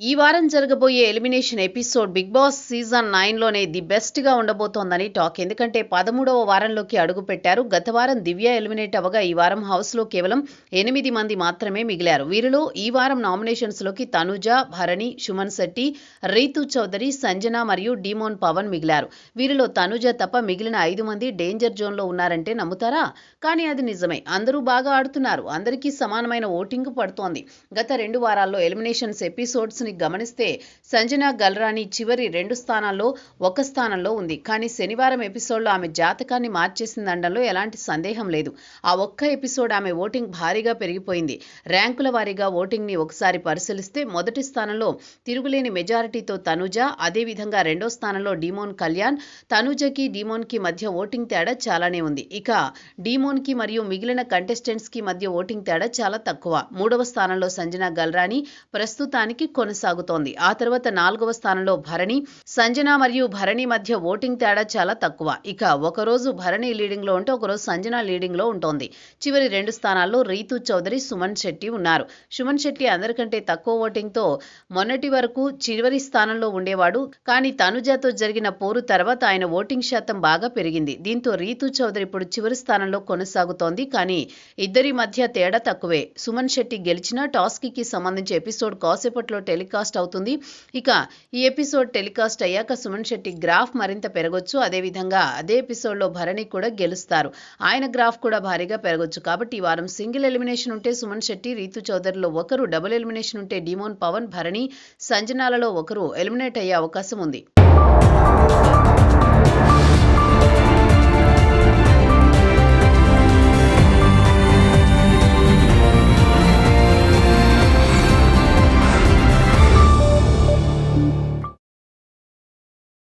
ఈ వారం జరగబోయే elimination episode Big Boss season 9లోనే ది బెస్ట్ గా ఉండబోతోందని టాక్. ఎందుకంటే 13వ వారంలోకి అడుగు పెట్టారు. గత వారం దివ్య ఎలిమినేట్ అవ్వగా ఈ వారం హౌస్ లో కేవలం 8 మంది మాత్రమే మిగిలారు. వీరిలో ఈ వారం నామినేషన్స్ లోకి తనుజ, భరణి, సుమన్ శెట్టి, రీతు చౌదరి, సంజన మరియు డీమోన్ పవన్ మిగిలారు. వీరిలో తనుజ తప్ప మిగిలిన 5 మంది డేంజర్ జోన్ లో ఉన్నారంటే నమ్ముతారా? కానీ అది నిజమే. అందరూ బాగా ఆడుతున్నారు. అందరికీ సమానమైన ఓటింగ్ పడుతోంది. గత 2 వారాల్లో ఎలిమినేషన్స్ ఎపిసోడ్స్ గమనిస్తే సంజన గల్రాని చివరి 2 స్థానాల్లో 1 స్థానంలో ఉంది. కానీ శనివారం ఎపిసోడ్లో ఆమె జాతకాన్ని మార్చేసిందనడంలో ఎలాంటి సందేహం లేదు. ఆ ఒక్క ఎపిసోడ్ ఆమె ఓటింగ్ భారీగా పెరిగిపోయింది. ర్యాంకుల వారీగా ఓటింగ్ ని ఒకసారి పరిశీలిస్తే మొదటి స్థానంలో తిరుగులేని మెజారిటీతో తనుజ, అదేవిధంగా 2వ స్థానంలో డీమోన్ కళ్యాణ్. తనుజకి డీమోన్ కి మధ్య ఓటింగ్ తేడా చాలానే ఉంది. ఇక డీమోన్ కి మరియు మిగిలిన కంటెస్టెంట్స్ కి మధ్య ఓటింగ్ తేడా చాలా తక్కువ. 3వ స్థానంలో సంజన గల్రాని ప్రస్తుతానికి కొనసాగుతోంది. ఆ తర్వాత 4వ స్థానంలో భరణి. సంజన మరియు భరణి మధ్య ఓటింగ్ తేడా చాలా తక్కువ. ఇక ఒకరోజు భరణి లీడింగ్ లో ఉంటే ఒకరోజు సంజన లీడింగ్ లో ఉంటోంది. చివరి 2 స్థానాల్లో రీతు చౌదరి, సుమన్ శెట్టి ఉన్నారు. సుమన్ శెట్టి అందరికంటే తక్కువ ఓటింగ్ తో మొన్నటి వరకు చివరి స్థానంలో ఉండేవాడు. కానీ తనుజతో జరిగిన పోరు తర్వాత ఆయన ఓటింగ్ శాతం బాగా పెరిగింది. దీంతో రీతు చౌదరి ఇప్పుడు చివరి స్థానంలో కొనసాగుతోంది. కానీ ఇద్దరి మధ్య తేడా తక్కువే. సుమన్ శెట్టి గెలిచిన టాస్క్ కి సంబంధించి ఎపిసోడ్ కాసేపట్లో టెలికాస్ట్ అవుతుంది. ఇక ఈ ఎపిసోడ్ టెలికాస్ట్ అయ్యాక సుమన్ శెట్టి గ్రాఫ్ మరింత పెరగొచ్చు. అదేవిధంగా అదే ఎపిసోడ్లో భరణి కూడా గెలుస్తారు. ఆయన గ్రాఫ్ కూడా భారీగా పెరగొచ్చు. కాబట్టి ఈ వారం సింగిల్ ఎలిమినేషన్ ఉంటే సుమన్ శెట్టి, రీతు చౌదరిలో ఒకరు, డబుల్ ఎలిమినేషన్ ఉంటే డీమోన్ పవన్, భరణి, సంజనాలలో ఒకరు ఎలిమినేట్ అయ్యే అవకాశం ఉంది.